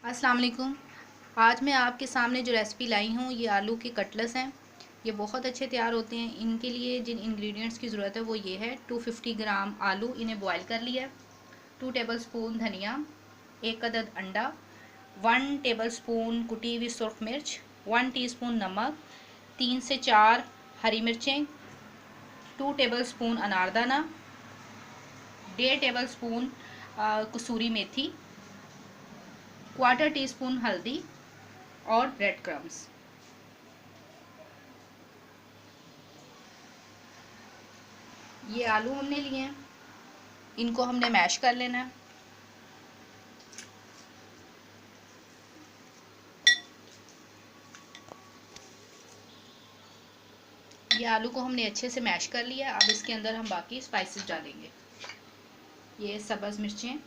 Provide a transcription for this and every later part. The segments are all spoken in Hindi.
अस्सलाम वालेकुम। आज मैं आपके सामने जो रेसिपी लाई हूँ ये आलू के कटलेट्स हैं। ये बहुत अच्छे तैयार होते हैं। इनके लिए जिन इंग्रेडिएंट्स की ज़रूरत है वो ये है 250 ग्राम आलू, इन्हें बॉईल कर लिया, 2 टेबलस्पून धनिया, 1 अदद अंडा, 1 टेबलस्पून कुटी हुई सुर्ख मिर्च, 1 टीस्पून नमक, 3 से 4 हरी मिर्चें, 2 टेबलस्पून अनारदाना, 1.5 टेबलस्पून कसूरी मेथी, 1/4 टीस्पून हल्दी और ब्रेड क्रम्स। ये आलू हमने लिए हैं, इनको हमने मैश कर लेना है। ये आलू को हमने अच्छे से मैश कर लिया। अब इसके अंदर हम बाकी स्पाइसेस डालेंगे। ये सब्ज़ मिर्चें,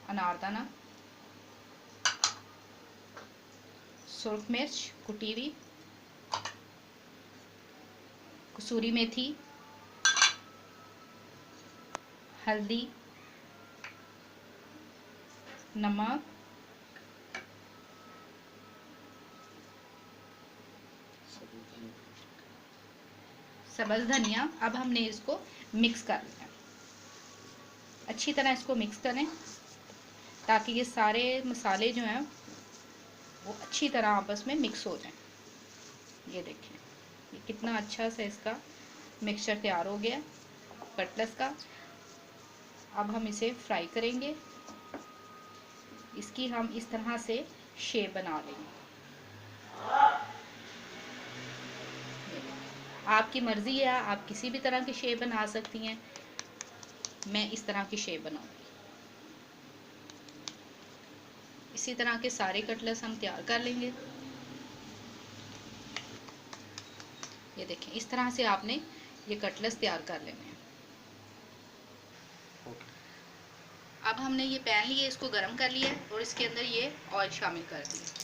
अनारदाना, सुर्ख मिर्च कुटी हुई, कसूरी मेथी, हल्दी, नमक, सब्ज़ धनिया। अब हमने इसको मिक्स कर लेना है। अच्छी तरह इसको मिक्स करें ताकि ये सारे मसाले जो हैं वो अच्छी तरह आपस में मिक्स हो जाएं। ये देखें, ये कितना अच्छा से इसका मिक्सचर तैयार हो गया कटलेट्स का। अब हम इसे फ्राई करेंगे। इसकी हम इस तरह से शेप बना लेंगे। आपकी मर्ज़ी है, आप किसी भी तरह की शेप बना सकती हैं। मैं इस तरह की शेप बनाऊंगी। इसी तरह के सारे कटलेट्स हम तैयार कर लेंगे। ये देखें, इस तरह से आपने ये कटलेट्स तैयार कर लेने हैं। अब हमने ये पैन लिए, इसको गर्म कर लिया और इसके अंदर ये ऑयल शामिल कर दिया।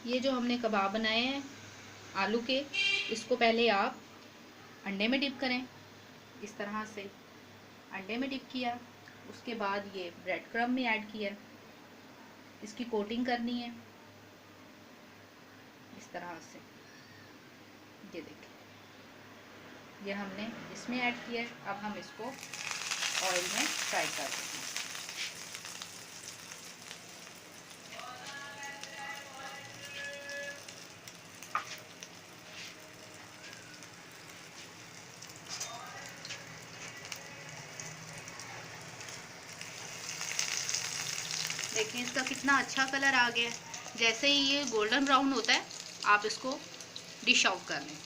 ये जो हमने कबाब बनाए हैं आलू के, इसको पहले आप अंडे में डिप करें। इस तरह से अंडे में डिप किया, उसके बाद ये ब्रेड क्रम्ब में ऐड किया, इसकी कोटिंग करनी है इस तरह से। ये देखिए, ये हमने इसमें ऐड किया है। अब हम इसको ऑयल में फ्राई कर देंगे। देखिए इसका कितना अच्छा कलर आ गया है। जैसे ही ये गोल्डन ब्राउन होता है आप इसको डिश आउट कर लें।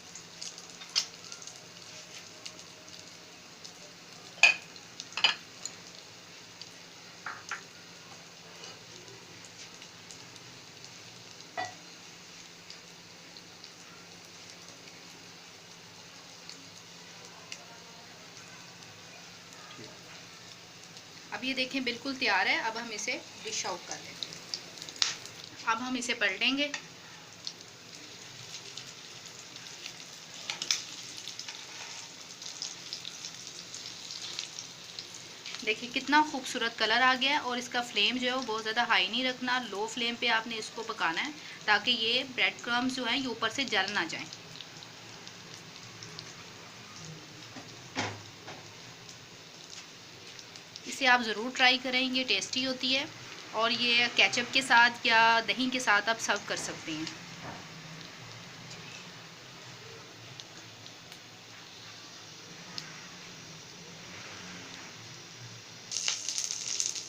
अब ये देखें बिल्कुल तैयार है। अब हम इसे डिश आउट कर लेंगे। अब हम इसे पलटेंगे। देखिए कितना खूबसूरत कलर आ गया है। और इसका फ्लेम जो है वो बहुत ज़्यादा हाई नहीं रखना, लो फ्लेम पे आपने इसको पकाना है ताकि ये ब्रेड क्रम्स जो हैं ये ऊपर से जल ना जाएं। इसे आप ज़रूर ट्राई करें, ये टेस्टी होती है और ये केचप के साथ या दही के साथ आप सर्व कर सकते हैं।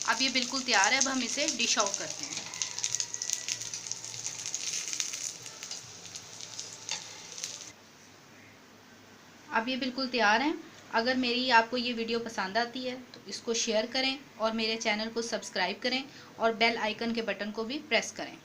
अब ये बिल्कुल तैयार है। अब हम इसे डिश आउट करते हैं। अब ये बिल्कुल तैयार हैं। अगर मेरी आपको ये वीडियो पसंद आती है तो इसको शेयर करें और मेरे चैनल को सब्सक्राइब करें और बेल आइकन के बटन को भी प्रेस करें।